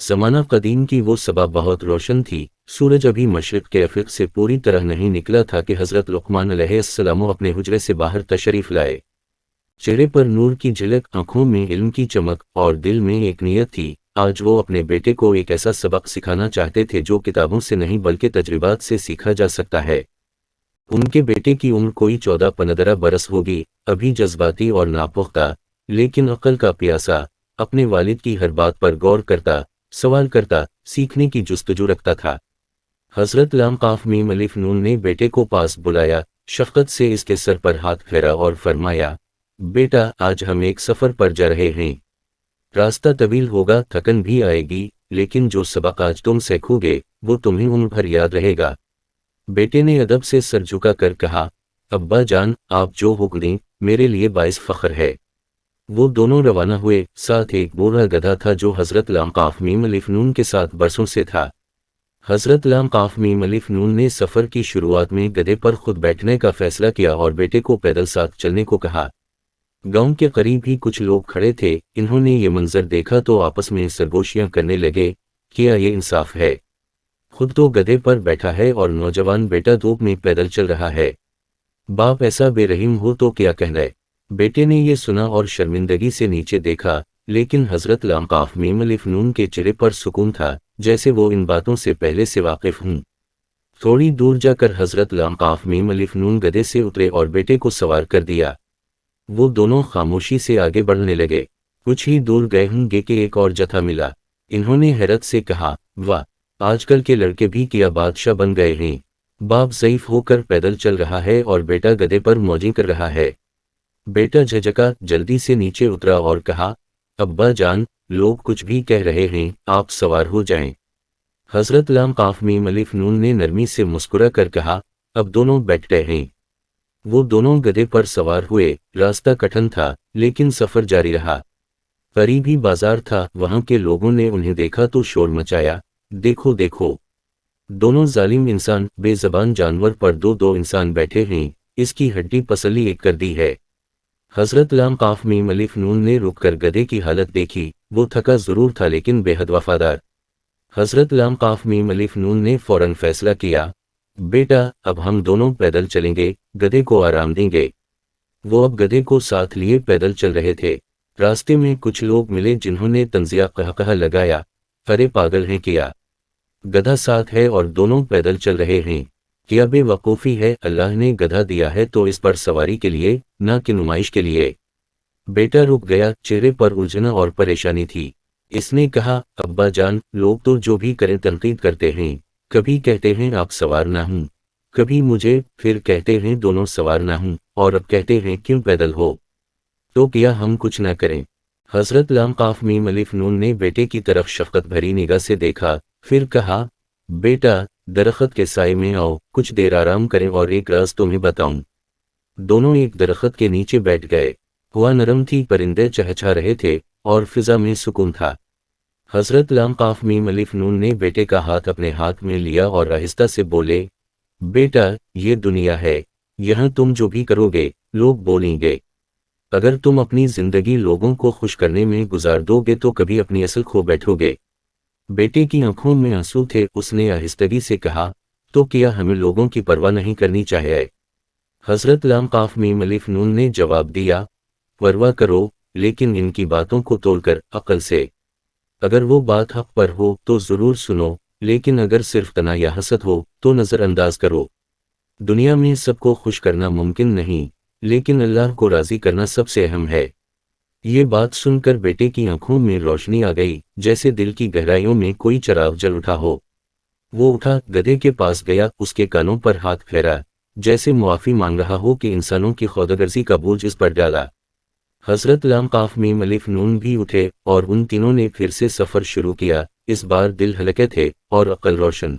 ज़माना कदीम की वो सबा बहुत रोशन थी। सूरज अभी मशरिक़ के अफ़ीक़ से पूरी तरह नहीं निकला था कि हज़रत लुक़मान अलैहिस्सलाम अपने हुजरे से बाहर तशरीफ़ लाए। चेहरे पर नूर की झलक, आंखों में इल्म की चमक और दिल में एक नियत थी। आज वो अपने बेटे को एक ऐसा सबक सिखाना चाहते थे जो किताबों से नहीं बल्कि तजुर्बात से सीखा जा सकता है। उनके बेटे की उम्र कोई 14-15 बरस होगी, अभी जज्बाती और नापुख्ता, लेकिन अक्ल का प्यासा। अपने वालिद की हर बात पर गौर करता, सवाल करता, सीखने की जुस्तजू रखता था। हज़रत लाम काफ मीम अलिफ नून ने बेटे को पास बुलाया, शफ़क़त से इसके सर पर हाथ फेरा और फरमाया, बेटा, आज हम एक सफ़र पर जा रहे हैं। रास्ता तवील होगा, थकन भी आएगी, लेकिन जो सबक आज तुम सीखोगे वो तुम्हें उम्र भर याद रहेगा। बेटे ने अदब से सर झुका कर कहा, अब्बा जान, आप जो हुक्म दें, मेरे लिए बाइस फ़ख्र है। वो दोनों रवाना हुए। साथ एक बूढ़ा गधा था जो हज़रत लाम काफ मीम अलिफ नून के साथ बरसों से था। हज़रत लाम काफ मीम अलिफ नून ने सफ़र की शुरुआत में गधे पर खुद बैठने का फ़ैसला किया और बेटे को पैदल साथ चलने को कहा। गांव के करीब ही कुछ लोग खड़े थे। इन्होंने ये मंजर देखा तो आपस में सरगोशियां करने लगे, क्या ये इंसाफ है? खुद तो गधे पर बैठा है और नौजवान बेटा धूप में पैदल चल रहा है। बाप ऐसा बेरहीम हो तो क्या कहना है? बेटे ने ये सुना और शर्मिंदगी से नीचे देखा, लेकिन हज़रत लाम काफ मीम अलिफ नून के चेहरे पर सुकून था, जैसे वो इन बातों से पहले से वाकिफ हूं। थोड़ी दूर जाकर हज़रत लाम काफ मीम अलिफ नून गधे से उतरे और बेटे को सवार कर दिया। वो दोनों खामोशी से आगे बढ़ने लगे। कुछ ही दूर गए होंगे कि एक और जथा मिला। इन्होंने हैरत से कहा, वाह, आजकल के लड़के भी क्या बादशाह बन गए हैं। बाप ज़ईफ होकर पैदल चल रहा है और बेटा गधे पर मौजी कर रहा है। बेटा झिझका, जल्दी से नीचे उतरा और कहा, अब्बा जान, लोग कुछ भी कह रहे हैं, आप सवार हो जाएं। हज़रत लाम काफ मीम अलिफ नून ने नरमी से मुस्कुरा कर कहा, अब दोनों बैठ गए हैं। वो दोनों गधे पर सवार हुए। रास्ता कठिन था, लेकिन सफ़र जारी रहा। करीब ही बाजार था। वहां के लोगों ने उन्हें देखा तो शोर मचाया, देखो देखो, दोनों जालिम इंसान, बेज़बान जानवर पर दो दो इंसान बैठे हैं, इसकी हड्डी पसली एक कर दी है। हज़रत लाम काफ मीम अलिफ नून ने रुक कर गधे की हालत देखी। वो थका ज़रूर था लेकिन बेहद वफादार। हज़रत लाम काफ मीम अलिफ नून ने फ़ौरन फैसला किया, बेटा, अब हम दोनों पैदल चलेंगे, गधे को आराम देंगे। वो अब गधे को साथ लिए पैदल चल रहे थे। रास्ते में कुछ लोग मिले जिन्होंने तंजिया कहकहा लगाया, अरे पागल हैं क्या? गधा साथ है और दोनों पैदल चल रहे हैं। क्या बेवकूफ़ी है? अल्लाह ने गधा दिया है तो इस पर सवारी के लिए, ना कि नुमाइश के लिए। बेटा रुक गया, चेहरे पर उलझन और परेशानी थी। इसने कहा, अब्बा जान, लोग तो जो भी करें तनकीद करते हैं। कभी कहते हैं आप सवार ना हूं, कभी मुझे, फिर कहते हैं दोनों सवार ना हूं, और अब कहते हैं क्यों पैदल हो? तो क्या हम कुछ ना करें? हज़रत लाम काफ मीम अलिफ नून ने बेटे की तरफ शफ़क़त भरी निगाह से देखा, फिर कहा, बेटा, दरख्त के साए में आओ, कुछ देर आराम करें और एक राज तुम्हें बताऊं। दोनों एक दरख्त के नीचे बैठ गए। हवा नरम थी, परिंदे चहचहा रहे थे और फिजा में सुकून था। हज़रत लाम काफ मीम अलिफ नून ने बेटे का हाथ अपने हाथ में लिया और आहिस्ता से बोले, बेटा, ये दुनिया है, यहाँ तुम जो भी करोगे, लोग बोलेंगे। अगर तुम अपनी ज़िंदगी लोगों को खुश करने में गुजार दोगे तो कभी अपनी असल खो बैठोगे। बेटे की आंखों में आंसू थे। उसने आहिस्तगी से कहा, तो क्या हमें लोगों की परवाह नहीं करनी चाहिए? हज़रत लाम काफ मीम अलिफ नून ने जवाब दिया, परवाह करो, लेकिन इनकी बातों को तोड़कर, अक्ल से। अगर वो बात हक पर हो तो ज़रूर सुनो, लेकिन अगर सिर्फ तना या हसद हो तो नज़रअंदाज करो। दुनिया में सबको खुश करना मुमकिन नहीं, लेकिन अल्लाह को राज़ी करना सबसे अहम है। ये बात सुनकर बेटे की आंखों में रोशनी आ गई, जैसे दिल की गहराइयों में कोई चिराग जल उठा हो। वो उठा, गधे के पास गया, उसके कानों पर हाथ फेरा, जैसे मुआफ़ी मांग रहा हो कि इंसानों की खुदगर्जी का बोझ इस पर डाला। हज़रत लाम काफ मीम अलिफ नून भी उठे और उन तीनों ने फिर से सफ़र शुरू किया। इस बार दिल हल्के थे और अक्ल रोशन।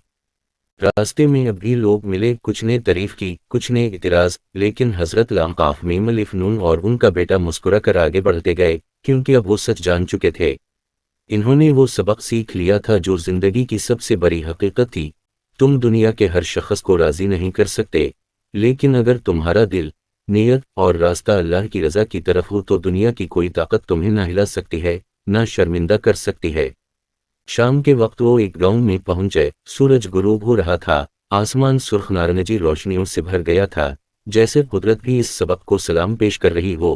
रास्ते में अब भी लोग मिले, कुछ ने तारीफ की, कुछ ने इतराज़, लेकिन हज़रत लाम काफ मीम अलिफ नून और उनका बेटा मुस्कुरा कर आगे बढ़ते गए, क्योंकि अब वो सच जान चुके थे। इन्होंने वो सबक सीख लिया था जो ज़िंदगी की सबसे बड़ी हकीकत थी, तुम दुनिया के हर शख्स को राज़ी नहीं कर सकते, लेकिन अगर तुम्हारा दिल, नियत और रास्ता अल्लाह की रज़ा की तरफ हो तो दुनिया की कोई ताकत तुम्हें ना हिला सकती है, ना शर्मिंदा कर सकती है। شام کے وقت وہ ایک گاؤں میں پہنچے، سورج غروب ہو رہا تھا، آسمان سرخ نارنجی روشنیوں سے بھر گیا تھا، جیسے قدرت بھی اس سبق کو سلام پیش کر رہی ہو۔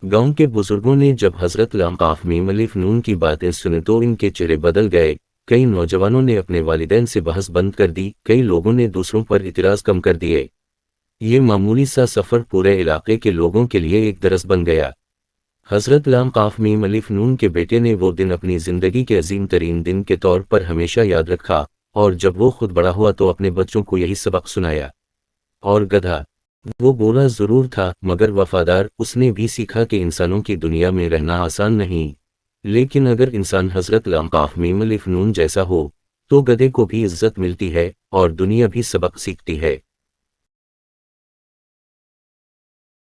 گاؤں کے بزرگوں نے جب حضرت لام قاف میم الف نون کی باتیں سنی تو ان کے چہرے بدل گئے۔ کئی نوجوانوں نے اپنے والدین سے بحث بند کر دی، کئی لوگوں نے دوسروں پر اعتراض کم کر دیے۔ یہ معمولی سا سفر پورے علاقے کے لوگوں کے لیے ایک درس بن گیا۔ حضرت لام قاف میم الف نون کے بیٹے نے وہ دن اپنی زندگی کے عظیم ترین دن کے طور پر ہمیشہ یاد رکھا، اور جب وہ خود بڑا ہوا تو اپنے بچوں کو یہی سبق سنایا۔ اور گدھا، وہ بولا ضرور تھا مگر وفادار، اس نے بھی سیکھا کہ انسانوں کی دنیا میں رہنا آسان نہیں، لیکن اگر انسان حضرت لام قاف میم الف نون جیسا ہو تو گدھے کو بھی عزت ملتی ہے اور دنیا بھی سبق سیکھتی ہے۔